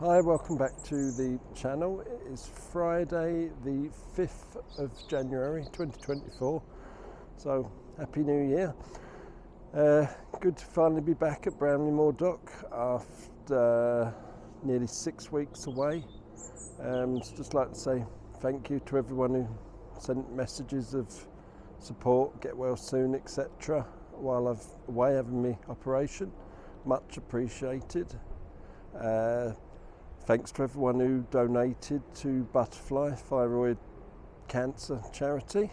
Hi, welcome back to the channel. It is Friday the 5th of January 2024, so Happy New Year. Good to finally be back at Bramley Moore Dock after nearly 6 weeks away. Just like to say thank you to everyone who sent messages of support, get well soon, etc. while I've away having my operation. Much appreciated. Thanks to everyone who donated to Butterfly Thyroid Cancer Charity.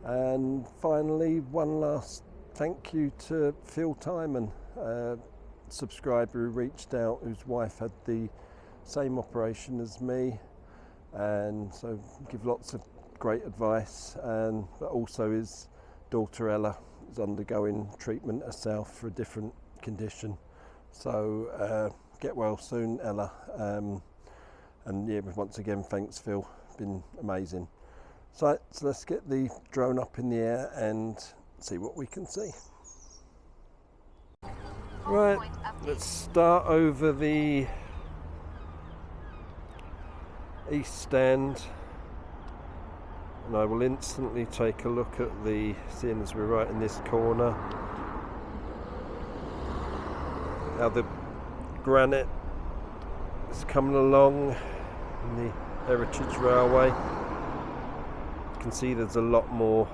And finally, one last thank you to Fulaim, a subscriber who reached out, whose wife had the same operation as me, and so give lots of great advice. And but also his daughter Ella is undergoing treatment herself for a different condition. So get well soon, Ella. And yeah, once again, thanks, Phil. Been amazing. So let's get the drone up in the air and see what we can see. Right, let's start over the east stand, and I will instantly take a look at the, seeing as we're right in this corner, how the granite is coming along in the Heritage Railway. You can see there's a lot more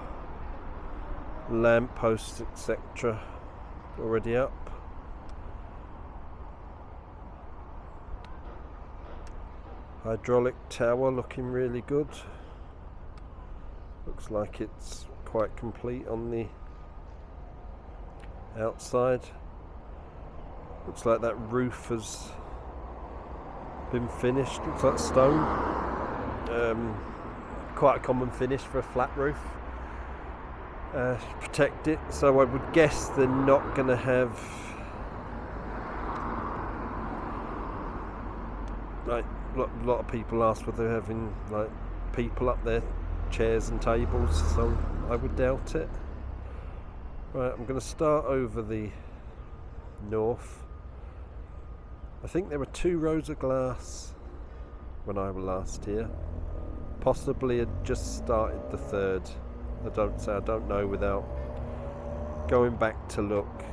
lampposts, etc. already up. Hydraulic tower looking really good. Looks like it's quite complete on the outside. Looks like that roof has been finished. Looks like stone. Quite a common finish for a flat roof. Protect it. So I would guess they're not going to have like a lot of people ask whether they're having like people up there, chairs and tables. So I would doubt it. Right, I'm going to start over the north. I think there were 2 rows of glass when I was last here. Possibly had just started the 3rd. I don't know without going back to look.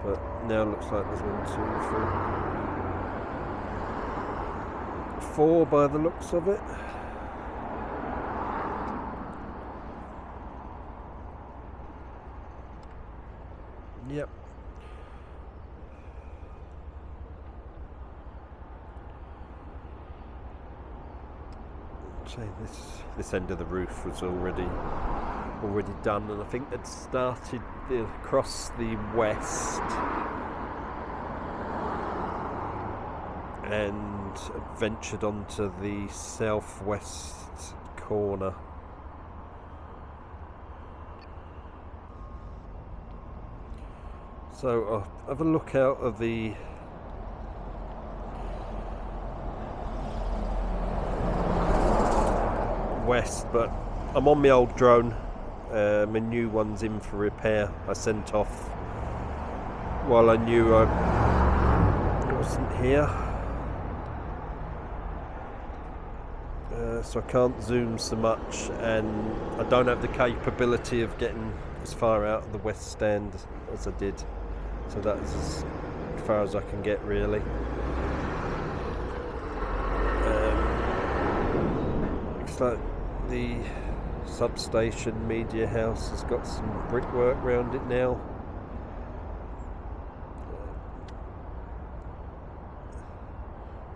But now it looks like there's 1, 2, 3, 4 by the looks of it. Yep. This end of the roof was already done, and I think it started across the west and ventured onto the southwest corner. So I'll have a look out of the west, but I'm on my old drone. My new one's in for repair. I sent off while I knew I wasn't here, so I can't zoom so much, and I don't have the capability of getting as far out of the west stand as I did, so that's as far as I can get really. Looks like the substation media house has got some brickwork around it now.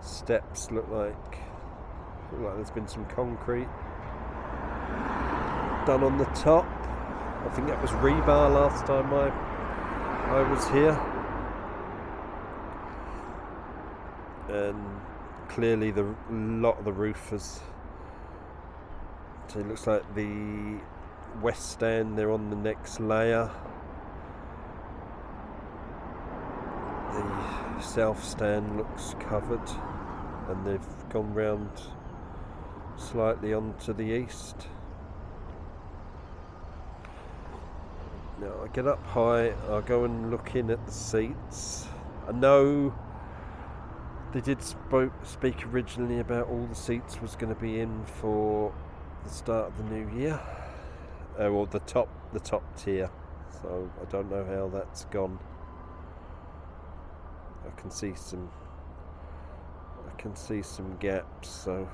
Steps look like there's been some concrete done on the top. I think that was rebar last time I was here, and clearly the lot of the roof has. So it looks like the west stand, they're on the next layer. The south stand looks covered, and they've gone round slightly onto the east. Now I get up high, I'll go and look in at the seats. I know they did speak originally about all the seats was going to be in for the start of the new year, or the top tier. So I don't know how that's gone. I can see some gaps, so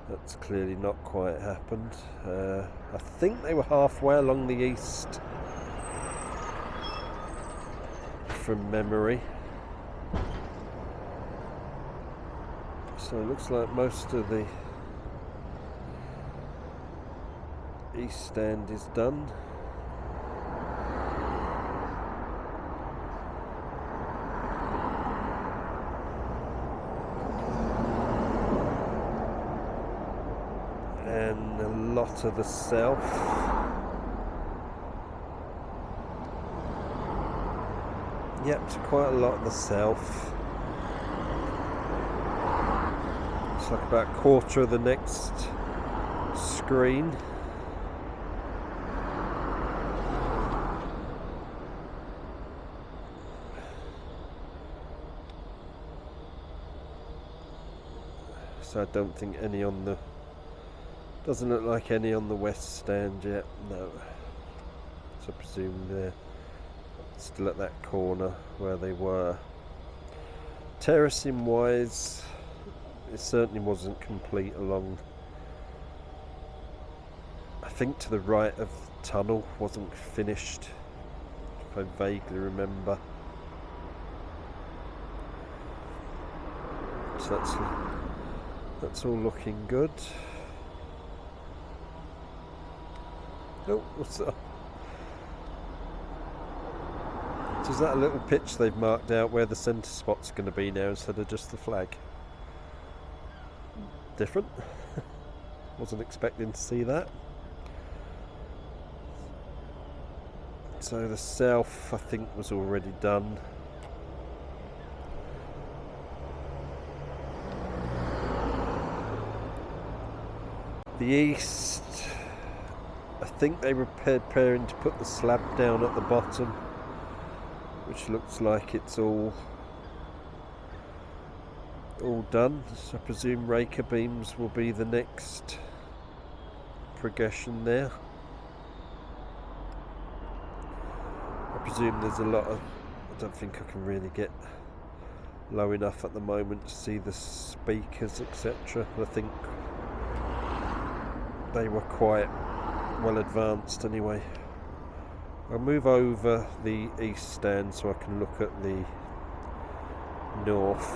that's clearly not quite happened. I think they were halfway along the east from memory. So it looks like most of the east stand is done. And a lot of the south. Yep, so quite a lot of the south. It's like about a quarter of the next screen. So I don't think any on the... Doesn't look like any on the west stand yet, no. So I presume they're still at that corner where they were. Terracing wise, it certainly wasn't complete along... I think to the right of the tunnel wasn't finished, if I vaguely remember. So that's all looking good. Oh, what's that? So is that a little pitch they've marked out where the centre spot's going to be now instead of just the flag? Different. Wasn't expecting to see that. So the south, I think, was already done. The east, I think they were preparing to put the slab down at the bottom, which looks like it's all done. So I presume raker beams will be the next progression there. I presume there's a lot of... I don't think I can really get low enough at the moment to see the speakers, etc. I think they were quite well advanced anyway. I'll move over the east stand so I can look at the north.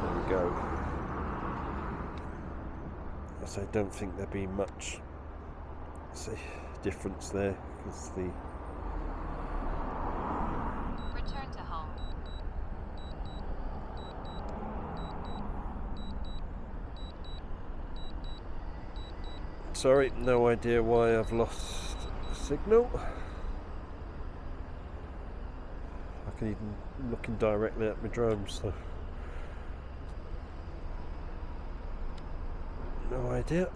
There we go. So I don't think there'll be much difference there because the... Return to home. Sorry, no idea why I've lost signal. I can even looking directly at my drone, so no idea.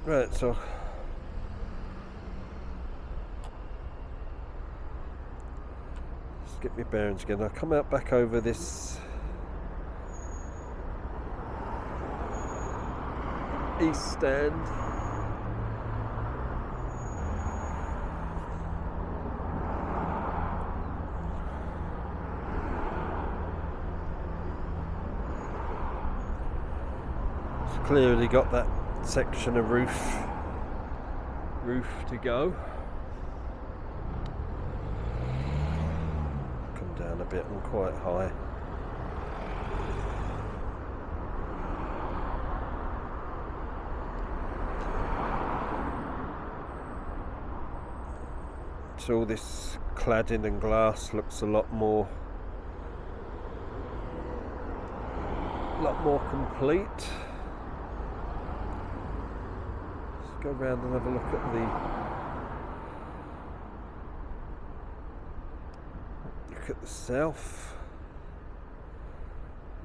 Right, so let's get my bearings again. I'll come out back over this east stand. It's clearly got that section of roof to go. Come down a bit, I'm quite high. So all this cladding and glass looks a lot more complete. Go around and have a look at the south.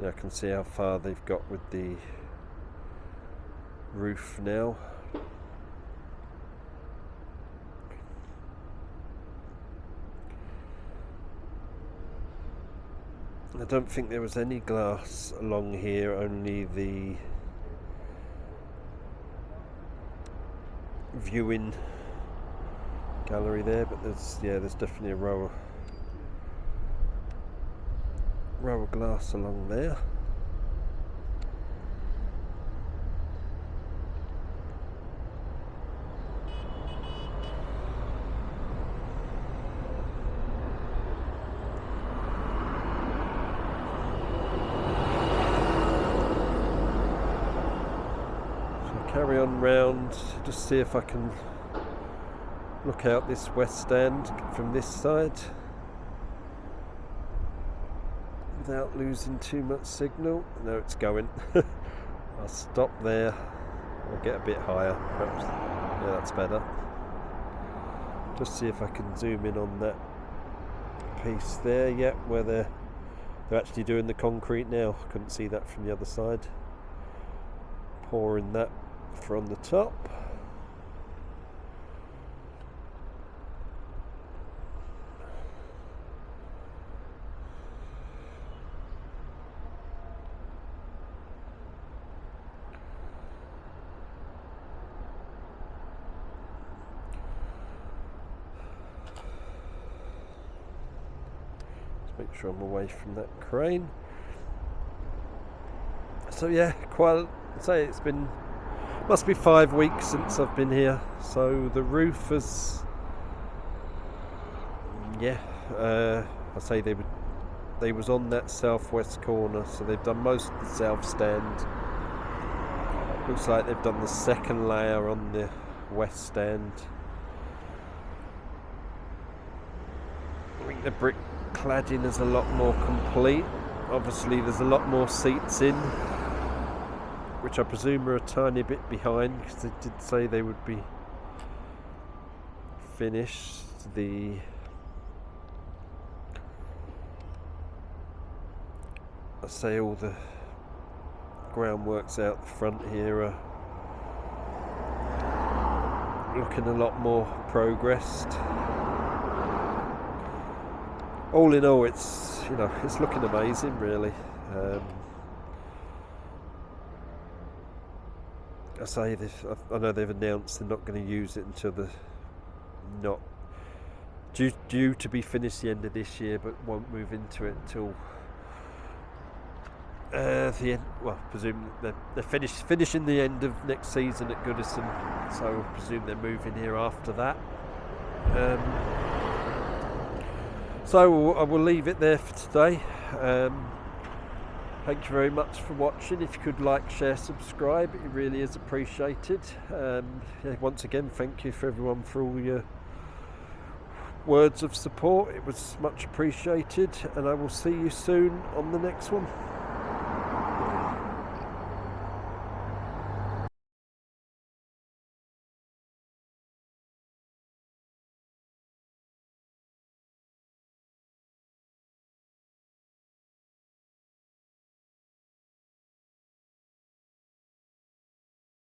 I can see how far they've got with the roof now. I don't think there was any glass along here, only the viewing gallery there, but there's definitely a row of glass along there. Carry on round, just see if I can look out this west stand from this side without losing too much signal. No, it's going. I'll stop there. I'll get a bit higher, perhaps. Yeah, that's better. Just see if I can zoom in on that piece there. Yeah, where they're actually doing the concrete now. Couldn't see that from the other side. Pouring that from the top. Just make sure I'm away from that crane. So yeah, quite, I'd say it's been, must be 5 weeks since I've been here. So the roof has, I say they was on that southwest corner, so they've done most of the south stand. Looks like they've done the second layer on the west stand. I think the brick cladding is a lot more complete. Obviously there's a lot more seats in, which I presume are a tiny bit behind, because they did say they would be finished. I say all the groundworks out the front here are looking a lot more progressed. All in all, it's it's looking amazing, really. I say I know they've announced they're not going to use it until not due to be finished the end of this year, but won't move into it until the end. Well, presume they're finishing the end of next season at Goodison, so I presume they're moving here after that. So I will leave it there for today. Thank you very much for watching. If you could like, share, subscribe, it really is appreciated. Once again, thank you for everyone for all your words of support. It was much appreciated, and I will see you soon on the next one.